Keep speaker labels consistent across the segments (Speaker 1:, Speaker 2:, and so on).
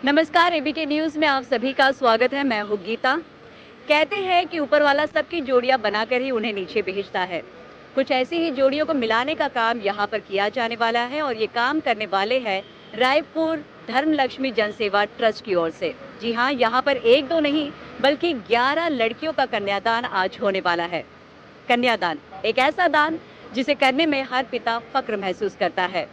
Speaker 1: नमस्कार, ABK news में आप सभी का स्वागत है। मैं हूँ गीता। कहते हैं कि ऊपर वाला सबकी जोड़ियां बनाकर ही उन्हें नीचे भेजता है। कुछ ऐसी ही जोड़ियों को मिलाने का काम यहाँ पर किया जाने वाला है और ये काम करने वाले हैं रायपुर धर्मलक्ष्मी जनसेवा ट्रस्ट की ओर से। जी हाँ, यहाँ पर एक दो नहीं बल्कि 11 लड़कियों का कन्यादान आज होने वाला है। कन्यादान एक ऐसा दान जिसे करने में हर पिता फक्र महसूस करता है।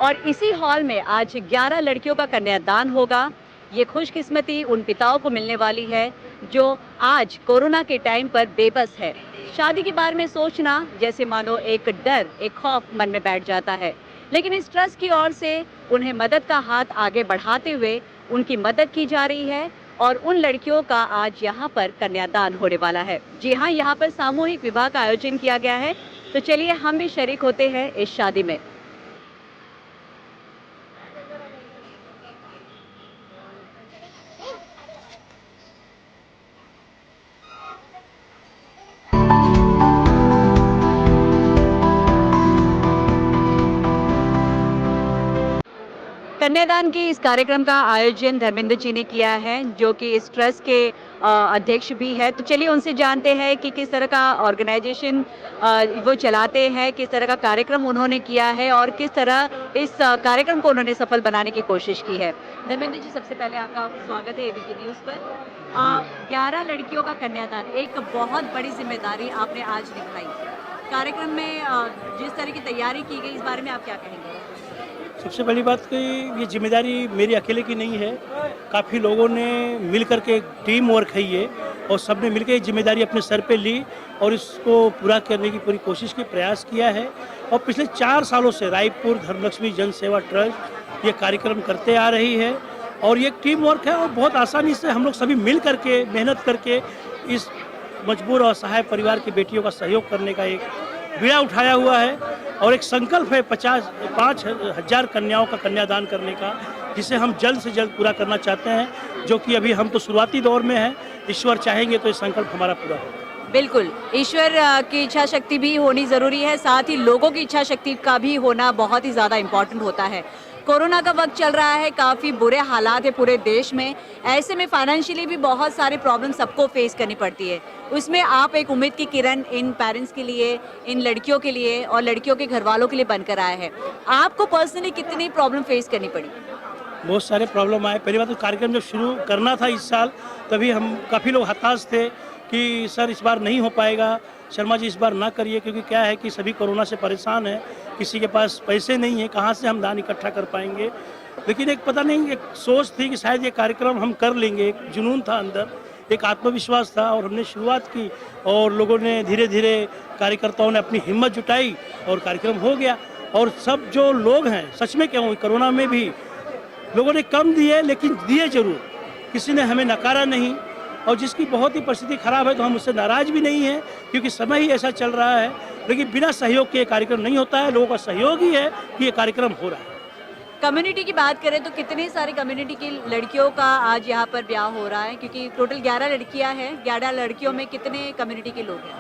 Speaker 1: और इसी हॉल में आज 11 लड़कियों का कन्यादान होगा। ये खुशकिस्मती उन पिताओं को मिलने वाली है जो आज कोरोना के टाइम पर बेबस है। शादी के बारे में सोचना जैसे मानो एक डर, एक खौफ मन में बैठ जाता है। लेकिन इस ट्रस्ट की ओर से उन्हें मदद का हाथ आगे बढ़ाते हुए उनकी मदद की जा रही है और उन लड़कियों का आज यहाँ पर कन्यादान होने वाला है। जी हाँ, यहाँ पर सामूहिक विवाह का आयोजन किया गया है। तो चलिए हम भी शरीक होते हैं इस शादी में। कन्यादान के इस कार्यक्रम का आयोजन धर्मेंद्र जी ने किया है, जो कि इस ट्रस्ट के अध्यक्ष भी है। तो चलिए उनसे जानते हैं कि किस तरह का ऑर्गेनाइजेशन वो चलाते हैं, किस तरह का कार्यक्रम उन्होंने किया है और किस तरह इस कार्यक्रम को उन्होंने सफल बनाने की कोशिश की है। धर्मेंद्र जी, सबसे पहले आपका स्वागत है एबीपी न्यूज़ पर।
Speaker 2: जी।
Speaker 1: 11 लड़कियों का कन्यादान एक बहुत बड़ी जिम्मेदारी आपने आज निभाई। कार्यक्रम में जिस तरह की तैयारी की गई, इस बारे में आप क्या कहेंगे?
Speaker 2: सबसे पहली बात कि ये ज़िम्मेदारी मेरी अकेले की नहीं है। काफ़ी लोगों ने मिल कर के टीम वर्क है ये, और सब ने मिलकर ये ज़िम्मेदारी अपने सर पे ली और इसको पूरा करने की पूरी कोशिश की, प्रयास किया है। और पिछले 4 सालों से रायपुर धर्मलक्ष्मी जन सेवा ट्रस्ट ये कार्यक्रम करते आ रही है और ये टीम वर्क है और बहुत आसानी से हम लोग सभी मिल कर के, मेहनत करके इस मजबूर और असहाय परिवार की बेटियों का सहयोग करने का एक बीड़ा उठाया हुआ है। और एक संकल्प है 5,000 कन्याओं का कन्यादान करने का, जिसे हम जल्द से जल्द पूरा करना चाहते हैं, जो कि अभी हम तो शुरुआती दौर में हैं। ईश्वर चाहेंगे तो ये संकल्प हमारा पूरा होगा।
Speaker 1: बिल्कुल, ईश्वर की इच्छा शक्ति भी होनी ज़रूरी है, साथ ही लोगों की इच्छा शक्ति का भी होना बहुत ही ज़्यादा इम्पोर्टेंट होता है। कोरोना का वक्त चल रहा है, काफ़ी बुरे हालात है पूरे देश में। ऐसे में फाइनेंशियली भी बहुत सारे प्रॉब्लम सबको फेस करनी पड़ती है। उसमें आप एक उम्मीद की किरण इन पेरेंट्स के लिए, इन लड़कियों के लिए और लड़कियों के घर वालों के लिए बनकर आए हैं। आपको पर्सनली कितनी प्रॉब्लम फेस करनी पड़ी?
Speaker 2: बहुत सारे प्रॉब्लम आए। पहली बात तो कार्यक्रम जब शुरू करना था इस साल, तभी हम काफ़ी लोग हताश थे कि सर इस बार नहीं हो पाएगा, शर्मा जी इस बार ना करिए, क्योंकि क्या है कि सभी कोरोना से परेशान हैं, किसी के पास पैसे नहीं है, कहाँ से हम दान इकट्ठा कर पाएंगे। लेकिन एक पता नहीं, एक सोच थी कि शायद ये कार्यक्रम हम कर लेंगे, एक जुनून था अंदर, एक आत्मविश्वास था और हमने शुरुआत की और लोगों ने धीरे धीरे, कार्यकर्ताओं ने अपनी हिम्मत जुटाई और कार्यक्रम हो गया। और सब जो लोग हैं, सच में कहूँ, कोरोना में भी लोगों ने कम दिए लेकिन दिए जरूर, किसी ने हमें नकारा नहीं। और जिसकी बहुत ही परिस्थिति खराब है तो हम उससे नाराज़ भी नहीं हैं, क्योंकि समय ही ऐसा चल रहा है। लेकिन बिना सहयोग के ये कार्यक्रम नहीं होता है, लोगों का सहयोग ही है कि ये कार्यक्रम हो रहा है।
Speaker 1: कम्युनिटी की बात करें तो कितनी सारी कम्युनिटी की लड़कियों का आज यहाँ पर ब्याह हो रहा है, क्योंकि टोटल 11 लड़कियाँ हैं। 11 लड़कियों में कितने कम्युनिटी के लोग हैं?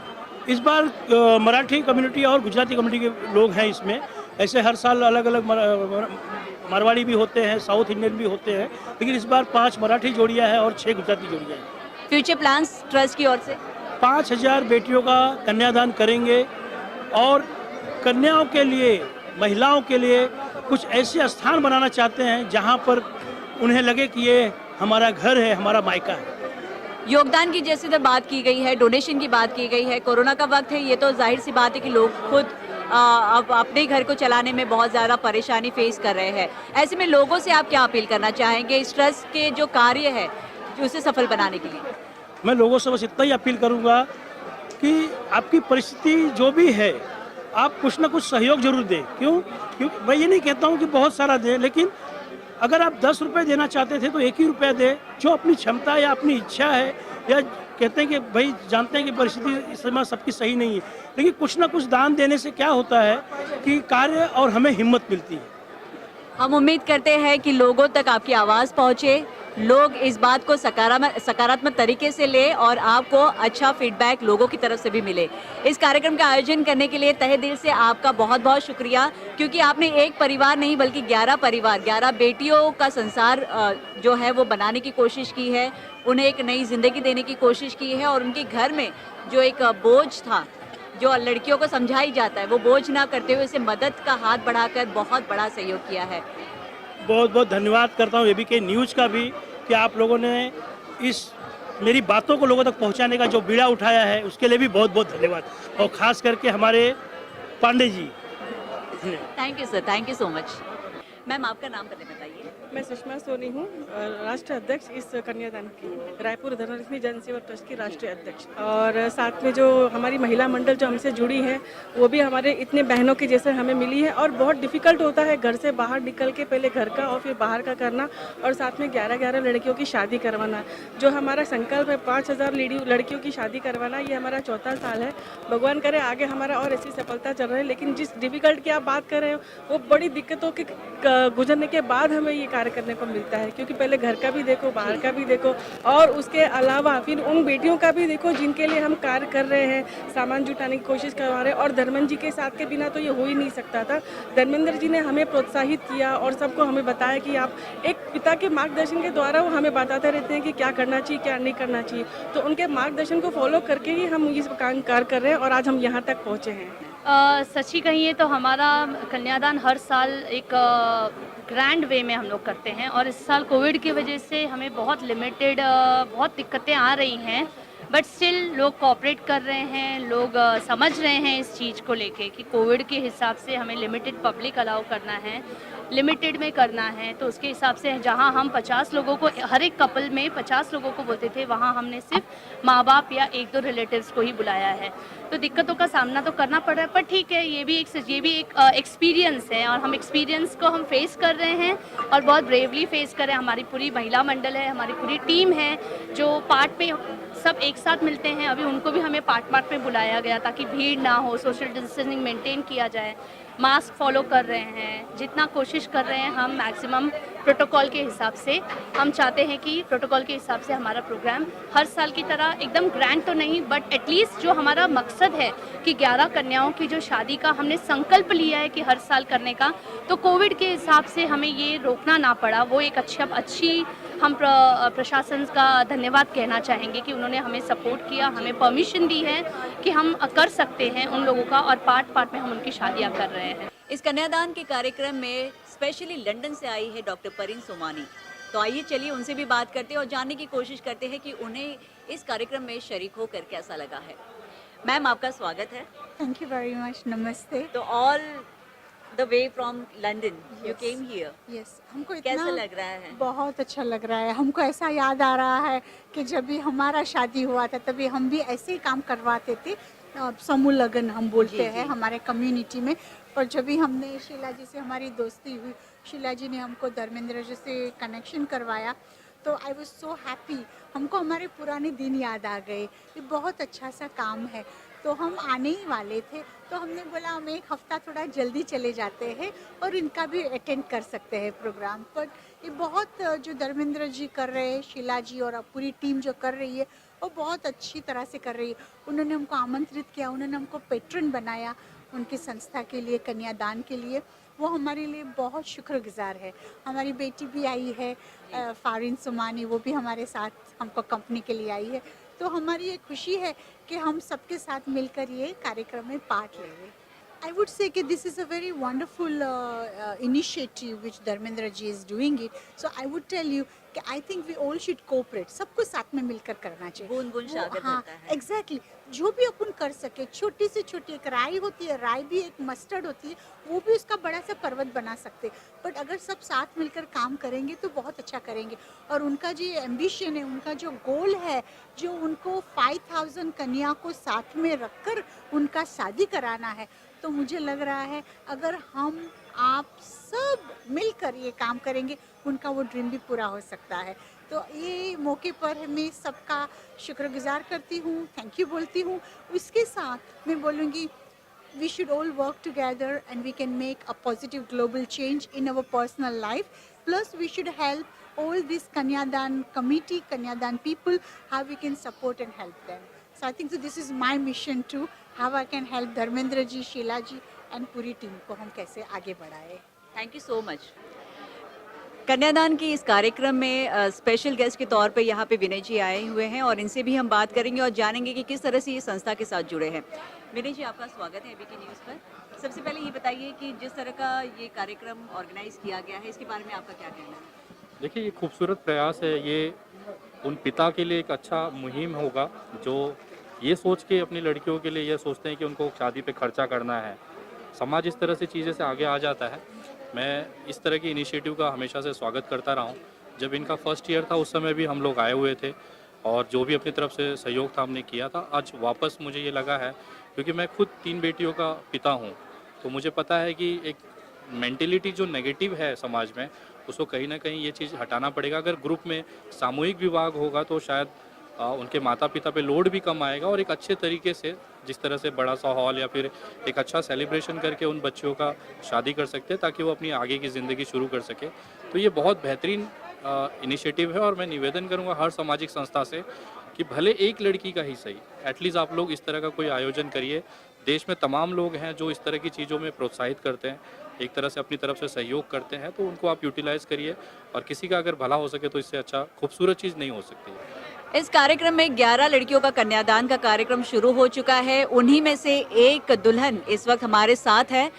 Speaker 2: इस बार मराठी कम्युनिटी और गुजराती कम्युनिटी के लोग हैं इसमें। ऐसे हर साल अलग अलग मारवाड़ी भी होते हैं, साउथ इंडियन भी होते हैं, लेकिन इस बार 5 मराठी जोड़ियाँ हैं और 6 गुजराती जोड़ियाँ हैं।
Speaker 1: फ्यूचर प्लान्स ट्रस्ट की ओर से
Speaker 2: 5,000 बेटियों का कन्यादान करेंगे और कन्याओं के लिए, महिलाओं के लिए कुछ ऐसे स्थान बनाना चाहते हैं जहां पर उन्हें लगे कि ये हमारा घर है, हमारा मायका है।
Speaker 1: योगदान की जैसे तो बात की गई है, डोनेशन की बात की गई है। कोरोना का वक्त है, ये तो जाहिर सी बात है कि लोग खुद अब अपने घर को चलाने में बहुत ज़्यादा परेशानी फेस कर रहे हैं। ऐसे में लोगों से आप क्या अपील करना चाहेंगे इस ट्रस्ट के जो कार्य है उसे सफल बनाने के लिए?
Speaker 2: मैं लोगों से बस इतना ही अपील करूंगा कि आपकी परिस्थिति जो भी है, आप कुछ ना कुछ सहयोग जरूर दें। क्योंकि मैं ये नहीं कहता हूँ कि बहुत सारा दें, लेकिन अगर आप 10 रुपये देना चाहते थे तो 1 ही रुपया दें, जो अपनी क्षमता या अपनी इच्छा है। या कहते हैं कि भाई जानते हैं कि परिस्थिति इस समय सबकी सही नहीं है, लेकिन कुछ ना कुछ दान देने से क्या होता है कि कार्य और हमें हिम्मत मिलती है।
Speaker 1: हम उम्मीद करते हैं कि लोगों तक आपकी आवाज़ पहुँचे, लोग इस बात को सकारात्मक तरीके से लें और आपको अच्छा फीडबैक लोगों की तरफ से भी मिले। इस कार्यक्रम का आयोजन करने के लिए तहे दिल से आपका बहुत-बहुत शुक्रिया, क्योंकि आपने एक परिवार नहीं बल्कि 11 परिवार, 11 बेटियों का संसार जो है वो बनाने की कोशिश की है, उन्हें एक नई ज़िंदगी देने की कोशिश की है और उनके घर में जो एक बोझ था, जो लड़कियों को समझाई जाता है, वो बोझ ना करते हुए उसे मदद का हाथ बढ़ाकर बहुत बड़ा सहयोग किया है।
Speaker 2: बहुत बहुत धन्यवाद करता हूँ एबीके न्यूज़ का भी कि आप लोगों ने इस मेरी बातों को लोगों तक पहुँचाने का जो बीड़ा उठाया है उसके लिए भी बहुत बहुत धन्यवाद, और ख़ास करके हमारे Pandey ji.
Speaker 1: Thank you sir, thank you so much. Ma'am आपका नाम पहले बताइए।
Speaker 3: मैं सुषमा सोनी हूँ, राष्ट्रीय अध्यक्ष इस कन्यादान की, रायपुर धनलक्ष्मी जन सेवा ट्रस्ट की राष्ट्रीय अध्यक्ष। और साथ में जो हमारी महिला मंडल जो हमसे जुड़ी है वो भी हमारे इतने बहनों के जैसे हमें मिली है। और बहुत डिफिकल्ट होता है घर से बाहर निकल के पहले घर का और फिर बाहर का करना, और साथ में 11-11 लड़कियों की शादी करवाना। जो हमारा संकल्प है 5000 लड़कियों की शादी करवाना, ये हमारा चौथा साल है। भगवान करे आगे हमारा और ऐसी सफलता चल रही है। लेकिन जिस डिफिकल्ट की आप बात कर रहे हो वो बड़ी दिक्कतों के गुजरने के बाद हमें ये कार्य करने को मिलता है, क्योंकि पहले घर का भी देखो, बाहर का भी देखो, और उसके अलावा फिर उन बेटियों का भी देखो जिनके लिए हम कार्य कर रहे हैं, सामान जुटाने की कोशिश करवा रहे हैं। और धर्मेंद्र जी के साथ के बिना तो ये हो ही नहीं सकता था। धर्मेंद्र जी ने हमें प्रोत्साहित किया और सबको हमें बताया कि आप एक पिता के मार्गदर्शन के द्वारा वो हमें बताते रहते हैं कि क्या करना चाहिए, क्या नहीं करना चाहिए। तो उनके मार्गदर्शन को फॉलो करके ही हम इस काम कार्य कर रहे हैं और आज हम यहाँ तक पहुँचे हैं।
Speaker 4: सच्ची कहिए तो हमारा कन्यादान हर साल एक ग्रैंड वे में हम लोग करते हैं, और इस साल कोविड की वजह से हमें बहुत लिमिटेड बहुत दिक्कतें आ रही हैं, बट स्टिल लोग कोऑपरेट कर रहे हैं, लोग समझ रहे हैं इस चीज़ को लेके कि कोविड के हिसाब से हमें लिमिटेड पब्लिक अलाउ करना है, लिमिटेड में करना है। तो उसके हिसाब से जहां हम 50 लोगों को, हर एक कपल में 50 लोगों को बोलते थे, वहां हमने सिर्फ माँ बाप या 1-2 रिलेटिव्स को ही बुलाया है। तो दिक्कतों का सामना तो करना पड़ रहा है, पर ठीक है, ये भी एक एक्सपीरियंस है, और हम एक्सपीरियंस को हम फेस कर रहे हैं और बहुत ब्रेवली फेस कर रहे हैं। हमारी पूरी महिला मंडल है, हमारी पूरी टीम है जो पार्ट पे सब एक साथ मिलते हैं। अभी उनको भी हमें पार्ट में बुलाया गया ताकि भीड़ ना हो, सोशल डिस्टेंसिंग मेंटेन किया जाए, मास्क फॉलो कर रहे हैं, जितना कोशिश कर रहे हैं हम मैक्सिमम प्रोटोकॉल के हिसाब से। हम चाहते हैं कि प्रोटोकॉल के हिसाब से हमारा प्रोग्राम हर साल की तरह एकदम ग्रैंड तो नहीं, बट एटलीस्ट जो हमारा मकसद है कि 11 कन्याओं की जो शादी का हमने संकल्प लिया है कि हर साल करने का, तो कोविड के हिसाब से हमें ये रोकना ना पड़ा। वो एक अच्छी हम प्रशासन का धन्यवाद कहना चाहेंगे कि उन्होंने हमें सपोर्ट किया, हमें परमिशन दी है कि हम कर सकते हैं उन लोगों का, और पार्ट में हम उनकी शादियां कर रहे हैं।
Speaker 1: इस कन्यादान के कार्यक्रम में स्पेशली लंदन से आई है डॉक्टर परिन सोमानी। तो आइए चलिए उनसे भी बात करते हैं और जानने की कोशिश करते हैं कि उन्हें इस कार्यक्रम में शरीक होकर कैसा लगा है। मैम आपका स्वागत है।
Speaker 5: Thank you very much. Namaste.
Speaker 1: तो all the way from London you
Speaker 5: Yes.
Speaker 1: Came here,
Speaker 5: Yes. हमको
Speaker 1: कैसा
Speaker 5: इतना
Speaker 1: लग रहा है?
Speaker 5: बहुत अच्छा लग रहा है। हमको ऐसा याद आ रहा है कि जब भी हमारा शादी हुआ था तभी हम भी ऐसे ही काम करवाते थे। समूह लगन हम बोलते
Speaker 1: जी,
Speaker 5: हैं
Speaker 1: जी।
Speaker 5: हमारे कम्युनिटी में। पर जब भी हमने शीला जी से हमारी दोस्ती हुई, शीला जी ने हमको धर्मेंद्र जी से कनेक्शन करवाया, तो आई वॉज सो हैप्पी। हमको हमारे पुराने दिन याद आ गए। ये बहुत अच्छा सा काम है। तो हम आने ही वाले थे, तो हमने बोला हम एक हफ्ता थोड़ा जल्दी चले जाते हैं और इनका भी अटेंड कर सकते हैं प्रोग्राम। पर ये बहुत जो धर्मेंद्र जी कर रहे हैं, शीला जी और पूरी टीम जो कर रही है वो बहुत अच्छी तरह से कर रही है। उन्होंने हमको आमंत्रित किया, उन्होंने हमको पेट्रन बनाया उनकी संस्था के लिए, कन्यादान के लिए। वो हमारे लिए बहुत शुक्रगुजार है। हमारी बेटी भी आई है फारिन सुमानी, वो भी हमारे साथ हमको कंपनी के लिए आई है। तो हमारी ये खुशी है कि हम सबके साथ मिलकर ये कार्यक्रम में पार्ट ले रहे हैं। I would say that this is a very wonderful initiative which Dharmendra ji is doing it. So I would tell you कि I think we all should cooperate. सबको साथ में मिलकर करना चाहिए।
Speaker 1: बूंद-बूंद सागर
Speaker 5: हाँ,
Speaker 1: भरता है।
Speaker 5: एग्जैक्टली जो भी अपन कर सके, छोटी से छोटी एक राई होती है, राई भी एक मस्टर्ड होती है, वो भी उसका बड़ा सा पर्वत बना सकते। बट अगर सब साथ मिलकर काम करेंगे तो बहुत अच्छा करेंगे। और उनका जो एम्बिशन है, उनका जो गोल है, जो उनको 5000 कन्या को साथ में रखकर उनका शादी कराना है, तो मुझे लग रहा है अगर हम आप सब मिलकर ये काम करेंगे, उनका वो ड्रीम भी पूरा हो सकता है। तो ये मौके पर मैं सबका शुक्रगुजार करती हूँ, थैंक यू बोलती हूँ। उसके साथ मैं बोलूँगी we should all work together and we can make a positive global change in our personal life. Plus we should help all this Kanyadan committee, Kanyadan people, how we can support and help them. So I think so this is my mission too, how I can help Dharmendra ji, Sheila ji and पूरी team को हम कैसे आगे बढ़ाए.
Speaker 1: Thank you so much. कन्यादान की इस कार्यक्रम में स्पेशल गेस्ट के तौर पे यहाँ पे विनय जी आए हुए हैं और इनसे भी हम बात करेंगे और जानेंगे कि किस तरह से ये संस्था के साथ जुड़े हैं. विनय जी, आपका स्वागत है एबीके न्यूज़ पर. सबसे पहले ये बताइए कि जिस तरह का ये कार्यक्रम ऑर्गेनाइज किया गया है, इसके बारे में आपका क्या कहना है?
Speaker 6: देखिए, ये खूबसूरत प्रयास है. ये उन पिता के लिए एक अच्छा मुहिम होगा जो ये सोच के अपनी लड़कियों के लिए ये सोचते हैं कि उनको शादी पे खर्चा करना है. समाज इस तरह से चीज़ें से आगे आ जाता है. मैं इस तरह की इनिशिएटिव का हमेशा से स्वागत करता रहा हूँ. जब इनका फर्स्ट ईयर था उस समय भी हम लोग आए हुए थे और जो भी अपनी तरफ से सहयोग था हमने किया था. आज वापस मुझे ये लगा है क्योंकि मैं खुद 3 बेटियों का पिता हूँ, तो मुझे पता है कि एक मेंटेलिटी जो नेगेटिव है समाज में, उसको कहीं ना कहीं ये चीज़ हटाना पड़ेगा. अगर ग्रुप में सामूहिक विवाह होगा तो शायद उनके माता पिता पे लोड भी कम आएगा और एक अच्छे तरीके से, जिस तरह से बड़ा सा हॉल या फिर एक अच्छा सेलिब्रेशन करके उन बच्चों का शादी कर सकते हैं ताकि वो अपनी आगे की ज़िंदगी शुरू कर सके. तो ये बहुत बेहतरीन इनिशिएटिव है और मैं निवेदन करूँगा हर सामाजिक संस्था से कि भले एक लड़की का ही सही, एटलीस्ट आप लोग इस तरह का कोई आयोजन करिए. देश में तमाम लोग हैं जो इस तरह की चीज़ों में प्रोत्साहित करते हैं, एक तरह से अपनी तरफ से सहयोग करते हैं, तो उनको आप यूटिलाइज़ करिए और किसी का अगर भला हो सके तो इससे अच्छा खूबसूरत चीज़ नहीं हो सकती है.
Speaker 1: इस कार्यक्रम में 11 लड़कियों का कन्यादान का कार्यक्रम शुरू हो चुका है. उन्हीं में से एक दुल्हन इस वक्त हमारे साथ है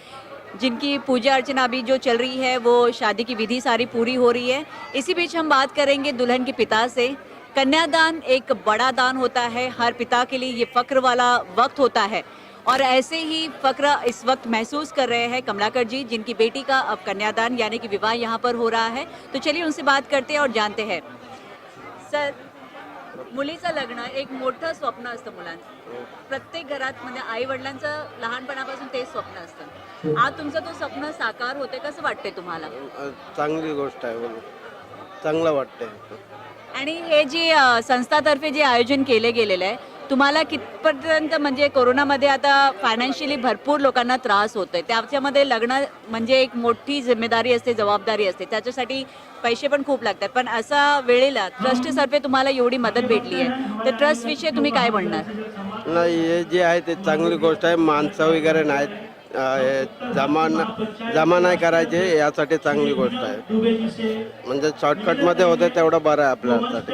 Speaker 1: जिनकी पूजा अर्चना अभी जो चल रही है, वो शादी की विधि सारी पूरी हो रही है. इसी बीच हम बात करेंगे दुल्हन के पिता से. कन्यादान एक बड़ा दान होता है, हर पिता के लिए ये फक्र वाला वक्त होता है और ऐसे ही फक्र इस वक्त महसूस कर रहे हैं कमलाकर जी, जिनकी बेटी का अब कन्यादान यानी कि विवाह यहाँ पर हो रहा है. तो चलिए उनसे बात करते हैं और जानते हैं. सर, मुलीचं लग्न एक मोठं स्वप्न असतं मुलांचं. प्रत्येक घरात म्हणजे आई वडिलांचं लहानपणापासून तेच स्वप्न असतं. आज तुमचं तो स्वप्न साकार होते, कसं वाटते तुम्हाला?
Speaker 7: चांगली गोष्ट आहे, बोलू चांगलं वाटतंय.
Speaker 1: आणि हे जे संस्थातर्फे जे आयोजन केले गेलेलं आहे, तुम्हाला कितपर्यंत म्हणजे कोरोनामध्ये आता फायनान्शियली भरपूर लोकांना त्रास होतोय, त्याच्यामध्ये लग्न म्हणजे एक मोठी जिम्मेदारी असते, जबाबदारी असते, त्याच्यासाठी पैसे पण खूप लागतात. पण असा वेळेला ट्रस्टतर्फे तुम्हाला एवढी मदत भेटली आहे, तर ट्रस्ट विषयी तुम्ही काय म्हणणार?
Speaker 7: नाही, हे जे आहे ते चांगली गोष्ट आहे. माणसं वगैरे नाहीत, जमा नाही करायचे, यासाठी चांगली गोष्ट आहे. म्हणजे शॉर्टकटमध्ये होते तेवढं बरं आहे आपल्यासाठी.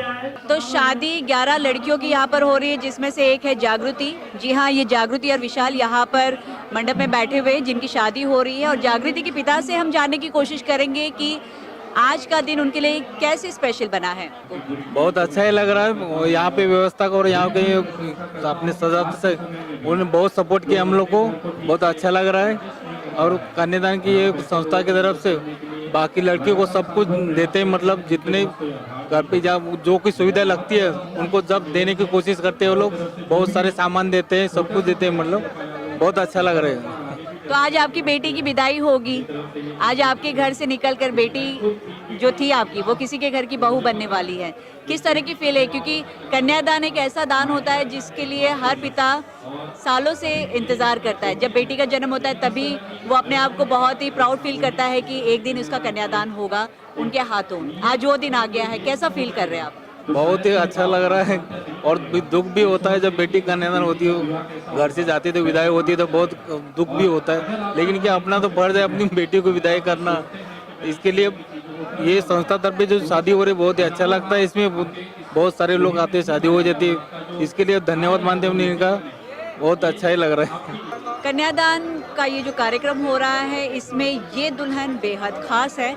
Speaker 1: तो शादी 11 लड़कियों की यहाँ पर हो रही है, जिसमें से एक है जागृति. जी हाँ, ये जागृति और विशाल यहाँ पर मंडप में बैठे हुए हैं जिनकी शादी हो रही है. और जागृति के पिता से हम जानने की कोशिश करेंगे कि आज का दिन उनके लिए कैसे स्पेशल बना है.
Speaker 8: बहुत अच्छा ही लग रहा है. यहाँ पे व्यवस्था को और यहाँ के अपने सजावट से उन्होंने बहुत सपोर्ट किया हम लोग को. बहुत अच्छा लग रहा है. और कन्यादान की एक संस्था की तरफ से बाकी लड़कियों को सब कुछ देते हैं, मतलब जितने घर पे जब जो कोई सुविधा लगती है उनको जब देने की कोशिश करते हैं वो लोग. बहुत सारे सामान देते हैं, सब कुछ देते हैं, मतलब बहुत अच्छा लग रहा है.
Speaker 1: तो आज आपकी बेटी की विदाई होगी. आज आपके घर से निकलकर बेटी जो थी आपकी, वो किसी के घर की बहू बनने वाली है. किस तरह की फील है? क्योंकि कन्यादान एक ऐसा दान होता है जिसके लिए हर पिता सालों से इंतज़ार करता है. जब बेटी का जन्म होता है तभी वो अपने आप को बहुत ही प्राउड फील करता है कि एक दिन उसका कन्यादान होगा उनके हाथों. आज वो दिन आ गया है, कैसा फील कर रहे हैं आप?
Speaker 8: बहुत ही अच्छा लग रहा है. और दुख भी होता है जब बेटी कन्यादान होती है, घर से जाती है तो विदाई होती है तो बहुत दुख भी होता है. लेकिन क्या अपना तो फर्ज है अपनी बेटी को विदाई करना. इसके लिए ये संस्था तरफ जो शादी हो रही है बहुत ही अच्छा लगता है. इसमें बहुत सारे लोग आते हैं, शादी हो जाती है. इसके लिए धन्यवाद मानते हैं इनका. बहुत अच्छा ही लग रहा है.
Speaker 1: कन्यादान का ये जो कार्यक्रम हो रहा है, इसमें ये दुल्हन बेहद खास है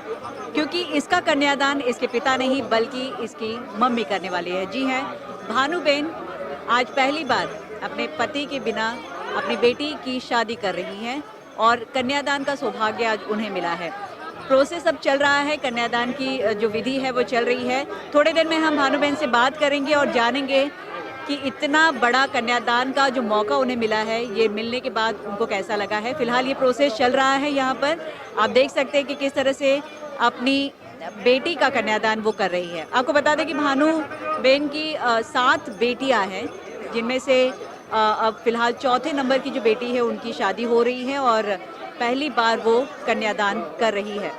Speaker 1: क्योंकि इसका कन्यादान इसके पिता नहीं बल्कि इसकी मम्मी करने वाली है. जी हैं, भानुबेन आज पहली बार अपने पति के बिना अपनी बेटी की शादी कर रही हैं और कन्यादान का सौभाग्य आज उन्हें मिला है. प्रोसेस अब चल रहा है, कन्यादान की जो विधि है वो चल रही है. थोड़ी देर में हम भानुबेन से बात करेंगे और जानेंगे कि इतना बड़ा कन्यादान का जो मौका उन्हें मिला है, ये मिलने के बाद उनको कैसा लगा है. फिलहाल ये प्रोसेस चल रहा है यहाँ पर. आप देख सकते हैं कि किस तरह से अपनी बेटी का कन्यादान वो कर रही है. आपको बता दें कि भानु बेन की 7 बेटियां हैं, जिनमें से अब फिलहाल चौथे नंबर की जो बेटी है उनकी शादी हो रही है और पहली बार वो कन्यादान कर रही है।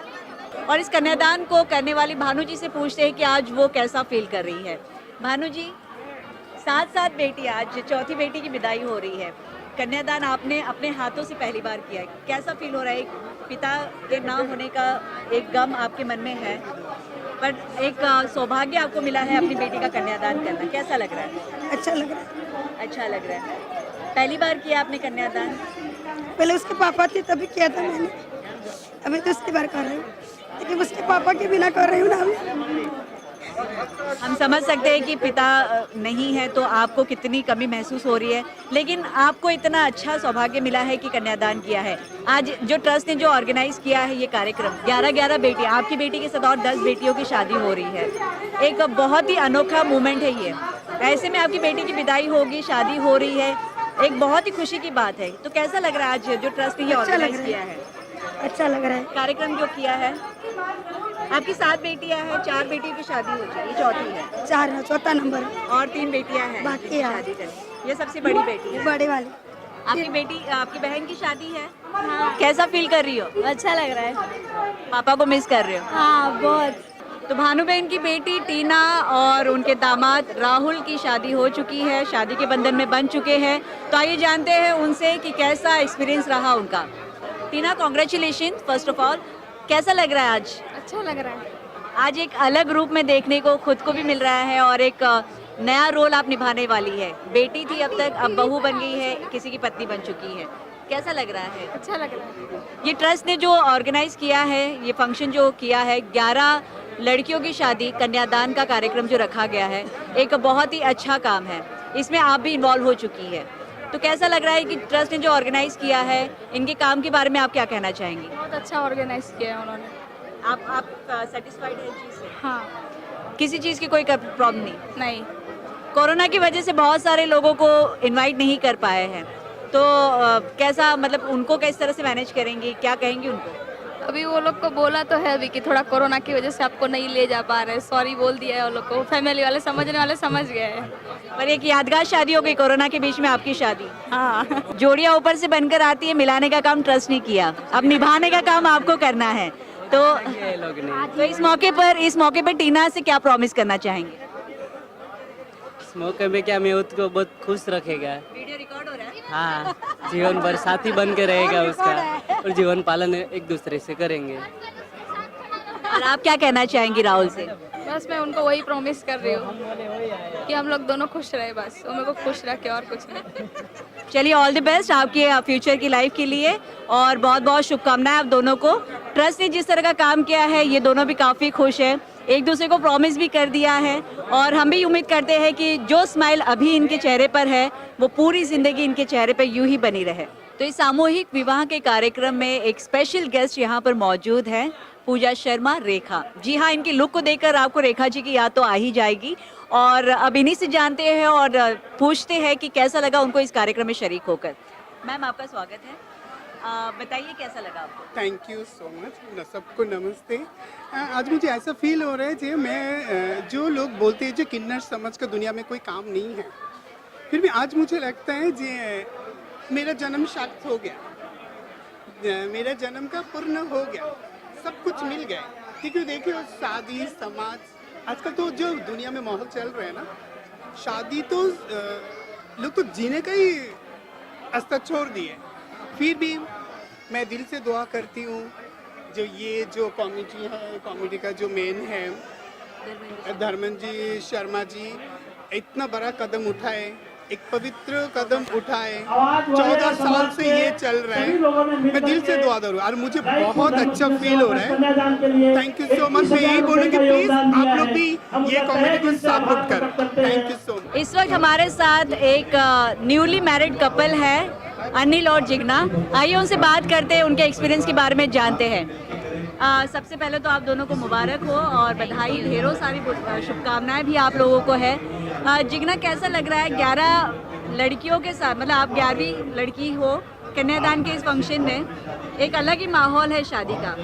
Speaker 1: और इस कन्यादान को करने वाली भानु जी से पूछते हैं कि आज वो कैसा फील कर रही है। भानु जी, साथ साथ बेटी, आज चौथी बेटी की विदाई हो रही है, कन्यादान आपने अपने हाथों से पहली बार किया है, कैसा फील हो रहा है? पिता के ना होने का एक गम आपके मन में है, पर एक सौभाग्य आपको मिला है अपनी बेटी का कन्यादान करना, कैसा लग रहा है?
Speaker 9: अच्छा लग रहा है।
Speaker 1: अच्छा लग रहा है। पहली बार किया आपने कन्यादान?
Speaker 9: पहले उसके पापा थे तभी किया था मैंने, अभी दूसरी बार कर रही हूँ, लेकिन उसके पापा के बिना कर रही हूँ ना अभी।
Speaker 1: हम समझ सकते हैं कि पिता नहीं है तो आपको कितनी कमी महसूस हो रही है, लेकिन आपको इतना अच्छा सौभाग्य मिला है कि कन्यादान किया है। आज जो ट्रस्ट ने जो ऑर्गेनाइज किया है ये कार्यक्रम, 11-11 बेटी, आपकी बेटी के साथ और 10 बेटियों की शादी हो रही है, एक बहुत ही अनोखा मोमेंट है ये। ऐसे में आपकी बेटी की विदाई होगी, शादी हो रही है, एक बहुत ही खुशी की बात है। तो कैसा लग रहा है आज जो ट्रस्ट ने ये ऑर्गेनाइज किया है?
Speaker 9: अच्छा लग रहा है।
Speaker 1: कार्यक्रम जो किया है, आपकी 7 बेटियां हैं, 4 बेटियों की शादी हो चुकी है, चौथी है,
Speaker 9: 4 है, चौथा नंबर
Speaker 1: और 3 बेटियां हैं
Speaker 9: बाकी
Speaker 1: जिनकी
Speaker 9: है।
Speaker 1: शादी करनी। ये सबसे बड़ी बेटी है।
Speaker 9: बड़े वाले।
Speaker 1: आपकी बेटी, आपकी बहन की शादी है, कैसा फील कर रही हो?
Speaker 10: अच्छा लग रहा है।
Speaker 1: पापा को मिस कर रहे हो?
Speaker 10: हाँ बहुत।
Speaker 1: तो भानु बहन की बेटी टीना और उनके दामाद राहुल की शादी हो चुकी है, शादी के बंधन में बन चुके हैं। तो आइए जानते हैं उनसे कि कैसा एक्सपीरियंस रहा उनका। टीना, कॉन्ग्रेचुलेशन फर्स्ट ऑफ ऑल, कैसा लग रहा है आज?
Speaker 10: अच्छा लग रहा है।
Speaker 1: आज एक अलग रूप में देखने को खुद को भी मिल रहा है और एक नया रोल आप निभाने वाली है। बेटी थी अब तक, अब बहू बन गई है, किसी की पत्नी बन चुकी है, कैसा लग रहा है?
Speaker 10: अच्छा लग रहा है।
Speaker 1: ये ट्रस्ट ने जो ऑर्गेनाइज किया है, ये फंक्शन जो किया है, 11 लड़कियों की शादी, कन्यादान का कार्यक्रम जो रखा गया है, एक बहुत ही अच्छा काम है। इसमें आप भी इन्वॉल्व हो चुकी है, तो कैसा लग रहा है कि ट्रस्ट ने जो ऑर्गेनाइज किया है, इनके काम के बारे में आप क्या कहना चाहेंगी?
Speaker 10: बहुत अच्छा ऑर्गेनाइज किया है उन्होंने।
Speaker 1: आप सेटिस्फाइड है इस चीज़ से?
Speaker 10: हाँ।
Speaker 1: किसी चीज़ की कोई प्रॉब्लम नहीं?
Speaker 10: नहीं।
Speaker 1: कोरोना की वजह से बहुत सारे लोगों को इनवाइट नहीं कर पाए हैं, तो कैसा, मतलब उनको किस तरह से मैनेज करेंगी, क्या कहेंगी उनको?
Speaker 10: अभी वो लोग को बोला तो है अभी कि थोड़ा कोरोना की वजह से आपको नहीं ले जा पा रहे, सॉरी बोल दिया है वो लोग को। फैमिली वाले, समझने वाले समझ गए हैं।
Speaker 1: पर एक यादगार शादी हो गई कोरोना के बीच में आपकी शादी।
Speaker 10: हाँ।
Speaker 1: जोड़ियाँ ऊपर से बनकर आती है, मिलाने का काम ट्रस्ट ने किया, अब निभाने का काम आपको करना है। तो इस मौके पर टीना से क्या प्रॉमिस करना चाहेंगे?
Speaker 11: इस मौके में क्या, मैं उसको बहुत खुश रखेगा।
Speaker 1: वीडियो रिकॉर्ड हो रहा है?
Speaker 11: हाँ, जीवन भर साथी बन के रहेगा उसका, और जीवन पालन एक दूसरे से करेंगे।
Speaker 1: और आप क्या कहना चाहेंगी राहुल से?
Speaker 10: बस मैं उनको वही प्रॉमिस कर रही हूँ कि हम लोग दोनों खुश रहे, बस वो मेरे को खुश रखे और कुछ नहीं।
Speaker 1: चलिए, ऑल द बेस्ट आपके फ्यूचर की लाइफ के लिए और बहुत बहुत शुभकामनाएं आप दोनों को। ट्रस्ट ने जिस तरह का काम किया है, ये दोनों भी काफ़ी खुश हैं, एक दूसरे को प्रॉमिस भी कर दिया है और हम भी उम्मीद करते हैं कि जो स्माइल अभी इनके चेहरे पर है वो पूरी ज़िंदगी इनके चेहरे पर यूं ही बनी रहे। तो इस सामूहिक विवाह के कार्यक्रम में एक स्पेशल गेस्ट यहाँ पर मौजूद है, पूजा शर्मा, रेखा। जी हाँ, इनकी लुक को देखकर आपको रेखा जी की याद तो आ ही जाएगी और अब इन्हीं से जानते हैं और पूछते हैं कि कैसा लगा उनको इस कार्यक्रम में शरीक होकर। मैम, आपका स्वागत है, बताइए कैसा लगा आपको?
Speaker 12: थैंक यू सो मच, सबको नमस्ते। आज मुझे ऐसा फील हो रहा है कि मैं, जो लोग बोलते हैं जो किन्नर समझ कर दुनिया में कोई काम नहीं है, फिर भी आज मुझे लगता है कि मेरा जन्म सार्थक हो गया, मेरा जन्म का पूर्ण हो गया, सब कुछ मिल गया। क्योंकि देखिए, शादी, समाज, आजकल तो जो दुनिया में माहौल चल रहा है ना, शादी तो लोग तो जीने का ही अस्तर छोड़ दिए। फिर भी मैं दिल से दुआ करती हूँ, जो कॉमेडी है, कॉमेडी का जो मेन है धर्मेंद्र जी शर्मा जी, इतना बड़ा कदम उठाए, एक पवित्र कदम उठाए, 14 साल से ये चल रहा है। मैं दिल से दुआ दे रहा हूँ और मुझे बहुत अच्छा फील हो रहा है। Thank you so much. मैं यही बोलूँगी, प्लीज आप लोग भी ये कॉमेडी को सपोर्ट करें। Thank you so much.
Speaker 1: इस वक्त हमारे साथ एक न्यूली मैरिड कपल है, अनिल और जिग्ना। आइए उनसे बात करते हैं, उनके एक्सपीरियंस के बारे में जानते हैं। सबसे पहले तो आप दोनों को मुबारक हो और बधाई, ढेरों सारी शुभकामनाएं भी आप लोगों को है। जिग्ना, कैसा लग रहा है 11 लड़कियों के साथ, मतलब आप 11वीं लड़की हो, कन्यादान के इस फंक्शन में एक अलग ही माहौल है शादी का?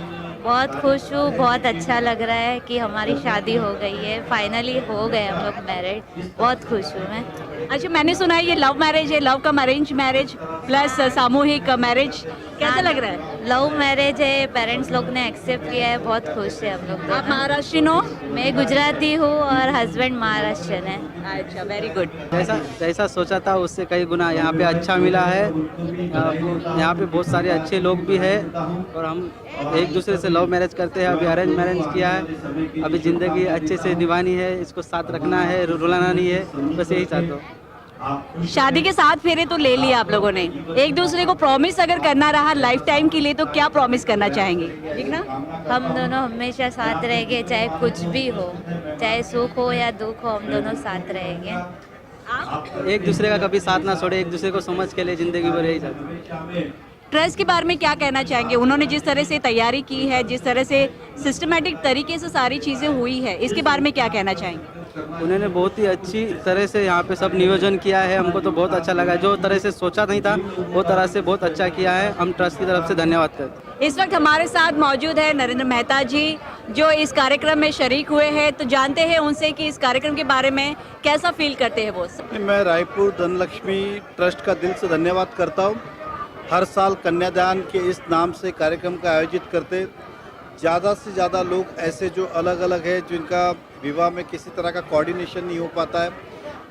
Speaker 13: बहुत खुश हूँ, बहुत अच्छा लग रहा है कि हमारी शादी हो गई है, फाइनली हो गए हम लोग मैरिड, बहुत खुश हूँ मैं।
Speaker 1: अच्छा, मैंने सुना है ये लव मैरिज है, लव कम अरेंज मैरिज प्लस सामूहिक मैरिज, कैसा लग रहा है?
Speaker 13: लव मैरिज है, पेरेंट्स लोग ने एक्सेप्ट किया है, बहुत खुश है हम लोग।
Speaker 1: आप महाराष्ट्रियन हो?
Speaker 13: मैं गुजराती हूँ और हस्बैंड महाराष्ट्रियन है।
Speaker 1: अच्छा, वेरी गुड।
Speaker 11: जैसा जैसा सोचा था उससे कई गुना यहाँ पे अच्छा मिला है। यहाँ पे बहुत सारे अच्छे लोग भी हैं और हम एक दूसरे से लव मैरिज करते हैं, अभी अरेंज मैरिज किया है। अभी ज़िंदगी अच्छे से निभानी है, इसको साथ रखना है, रुलाना नहीं है, बस यही चाहता हूँ।
Speaker 1: शादी के 7 फेरे तो ले लिए आप लोगों ने, एक दूसरे को प्रॉमिस अगर करना रहा लाइफ टाइम के लिए तो क्या प्रॉमिस करना चाहेंगे? ठीक ना?
Speaker 13: हम दोनों हमेशा साथ रहेंगे, चाहे कुछ भी हो, चाहे सुख हो या दुख हो, हम दोनों साथ रहेंगे।
Speaker 11: एक दूसरे का कभी साथ ना छोड़े, एक दूसरे को समझ के लिए ज़िंदगी भर यही चाहते हैं।
Speaker 1: ट्रस्ट के बारे में क्या कहना चाहेंगे? उन्होंने जिस तरह से तैयारी की है, जिस तरह से सिस्टमेटिक तरीके से सारी चीज़ें हुई है, इसके बारे में क्या कहना चाहेंगे?
Speaker 11: उन्होंने बहुत ही अच्छी तरह से यहाँ पे सब नियोजन किया है, हमको तो बहुत अच्छा लगा। जो तरह से सोचा नहीं था वो तरह से बहुत अच्छा किया है, हम ट्रस्ट की तरफ से धन्यवाद करते हैं।
Speaker 1: इस वक्त हमारे साथ मौजूद है नरेंद्र मेहता जी, जो इस कार्यक्रम में शरीक हुए हैं, तो जानते हैं उनसे कि इस कार्यक्रम के बारे में कैसा फील करते हैं वो।
Speaker 14: मैं रायपुर धनलक्ष्मी ट्रस्ट का दिल से धन्यवाद करता हूँ। हर साल कन्यादान के इस नाम से कार्यक्रम का आयोजित करते, ज़्यादा से ज़्यादा लोग ऐसे जो अलग अलग है, जिनका विवाह में किसी तरह का कोऑर्डिनेशन नहीं हो पाता है,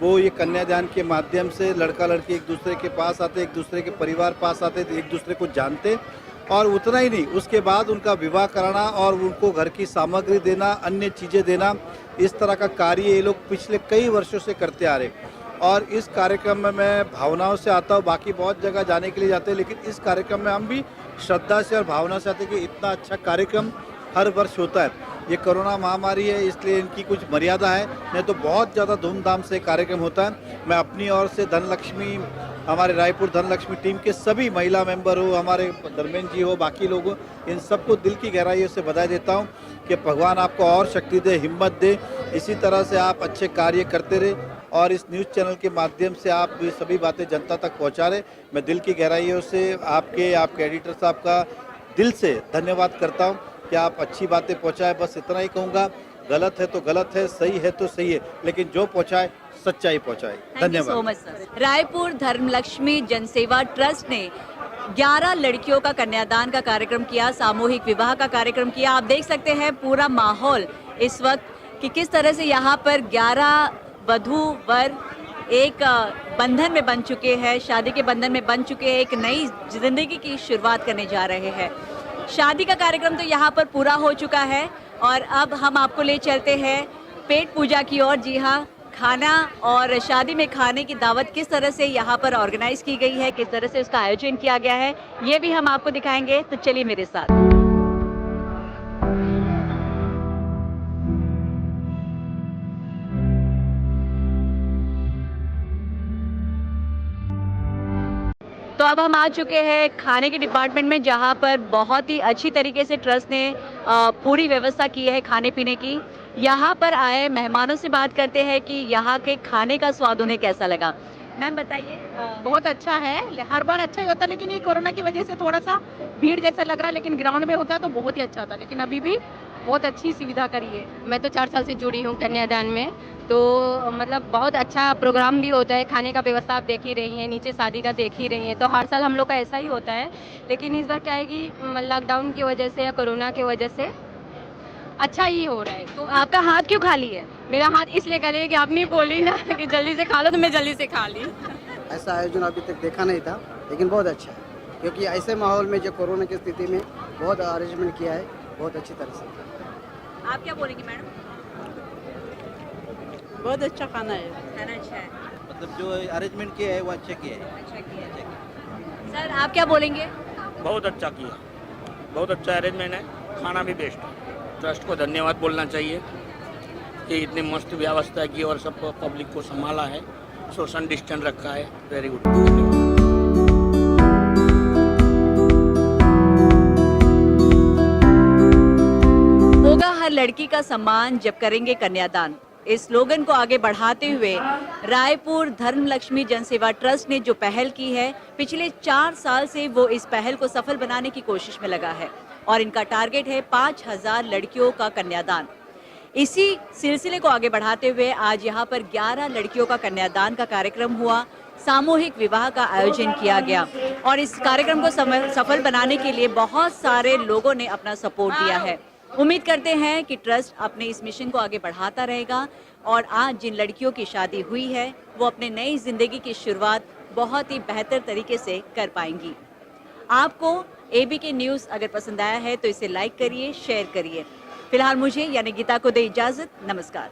Speaker 14: वो ये कन्यादान के माध्यम से लड़का लड़की एक दूसरे के पास आते, एक दूसरे के परिवार पास आते, एक दूसरे को जानते, और उतना ही नहीं, उसके बाद उनका विवाह कराना और उनको घर की सामग्री देना, अन्य चीज़ें देना, इस तरह का कार्य ये लोग पिछले कई वर्षों से करते आ रहे। और इस कार्यक्रम में मैं भावनाओं से आता हूँ, बाकी बहुत जगह जाने के लिए जाते हैं, लेकिन इस कार्यक्रम में हम भी श्रद्धा से और भावना से आते हैं कि इतना अच्छा कार्यक्रम हर वर्ष होता है। ये कोरोना महामारी है इसलिए इनकी कुछ मर्यादा है, नहीं तो बहुत ज़्यादा धूमधाम से कार्यक्रम होता है। मैं अपनी ओर से धनलक्ष्मी, हमारे रायपुर धनलक्ष्मी टीम के सभी महिला मेंबर हो, हमारे धर्मेंद्र जी हो, बाकी लोग हो, इन सबको दिल की गहराइयों से बधाई देता हूँ कि भगवान आपको और शक्ति दे, हिम्मत दे, इसी तरह से आप अच्छे कार्य करते रहे और इस न्यूज़ चैनल के माध्यम से आप ये सभी बातें जनता तक पहुँचा रहे। मैं दिल की गहराइयों से आपके एडिटर साहब का दिल से धन्यवाद करता हूँ कि आप अच्छी बातें पहुँचाए। बस इतना ही कहूँगा, गलत है तो गलत है, सही है तो सही है, लेकिन जो पहुँचाए सच्चाई पहुँचाए। धन्यवाद।
Speaker 1: So much sir. Raipur Dharmalakshmi Jansewa Trust ने 11 लड़कियों का कन्यादान का कार्यक्रम किया, सामूहिक विवाह का कार्यक्रम किया। आप देख सकते हैं पूरा माहौल इस वक्त कि किस तरह से यहाँ पर 11 वधू वर एक बंधन में बन चुके हैं, शादी के बंधन में बन चुके हैं, एक नई जिंदगी की शुरुआत करने जा रहे हैं। शादी का कार्यक्रम तो यहाँ पर पूरा हो चुका है और अब हम आपको ले चलते हैं पेट पूजा की ओर। जी हाँ, खाना और शादी में खाने की दावत किस तरह से यहाँ पर ऑर्गेनाइज की गई है, किस तरह से उसका आयोजन किया गया है, ये भी हम आपको दिखाएंगे, तो चलिए मेरे साथ। तो अब हम आ चुके हैं खाने के डिपार्टमेंट में, जहाँ पर बहुत ही अच्छी तरीके से ट्रस्ट ने पूरी व्यवस्था की है खाने पीने की। यहाँ पर आए मेहमानों से बात करते हैं कि यहाँ के खाने का स्वाद उन्हें कैसा लगा। मैम बताइए।
Speaker 15: बहुत अच्छा है, हर बार अच्छा ही होता है, लेकिन ये कोरोना की वजह से थोड़ा सा भीड़ जैसा लग रहा है, लेकिन ग्राउंड में होता है तो बहुत ही अच्छा होता है, लेकिन अभी भी बहुत अच्छी सुविधा करी है।
Speaker 16: मैं तो 4 साल से जुड़ी हूँ कन्यादान में, तो मतलब बहुत अच्छा प्रोग्राम भी होता है। खाने का व्यवस्था आप देख ही रही हैं, नीचे शादी का देख ही रही हैं, तो हर साल हम लोग का ऐसा ही होता है। लेकिन इस बार क्या है कि लॉकडाउन की वजह से या कोरोना की वजह से अच्छा ही हो रहा है।
Speaker 1: तो आपका हाथ क्यों खाली है?
Speaker 16: मेरा हाथ इसलिए खाली है कि आपने बोली ना कि जल्दी से खा लो, तो मैं जल्दी से खा ली।
Speaker 17: ऐसा आयोजन अभी तक देखा नहीं था, लेकिन बहुत अच्छा है, क्योंकि ऐसे माहौल में जो कोरोना की स्थिति में बहुत अरेंजमेंट किया है, बहुत अच्छी तरह से।
Speaker 1: आप क्या बोलेंगी मैडम?
Speaker 3: बहुत अच्छा खाना है।
Speaker 1: खाना अच्छा है,
Speaker 18: मतलब जो अरेंजमेंट किया है वो अच्छा किया है।
Speaker 1: अच्छा किया है। सर आप क्या बोलेंगे?
Speaker 19: बहुत अच्छा किया, बहुत अच्छा अरेंजमेंट है, खाना भी बेस्ट है। ट्रस्ट को धन्यवाद बोलना चाहिए कि इतनी मस्त व्यवस्था की और सब पब्लिक को संभाला है, सोशल डिस्टेंस रखा है। Very good.
Speaker 1: होगा हर लड़की का सम्मान जब करेंगे कन्यादान, इस स्लोगन को आगे बढ़ाते हुए रायपुर धर्मलक्ष्मी जनसेवा ट्रस्ट ने जो पहल की है, पिछले 4 साल से वो इस पहल को सफल बनाने की कोशिश में लगा है और इनका टारगेट है 5000 लड़कियों का कन्यादान। इसी सिलसिले को आगे बढ़ाते हुए आज यहाँ पर 11 लड़कियों का कन्यादान का कार्यक्रम हुआ, सामूहिक विवाह का आयोजन किया गया और इस कार्यक्रम को सफल बनाने के लिए बहुत सारे लोगों ने अपना सपोर्ट दिया है। उम्मीद करते हैं कि ट्रस्ट अपने इस मिशन को आगे बढ़ाता रहेगा और आज जिन लड़कियों की शादी हुई है वो अपने नई जिंदगी की शुरुआत बहुत ही बेहतर तरीके से कर पाएंगी। आपको ABK न्यूज़ अगर पसंद आया है तो इसे लाइक करिए, शेयर करिए। फिलहाल मुझे यानी गीता को दे इजाजत। नमस्कार।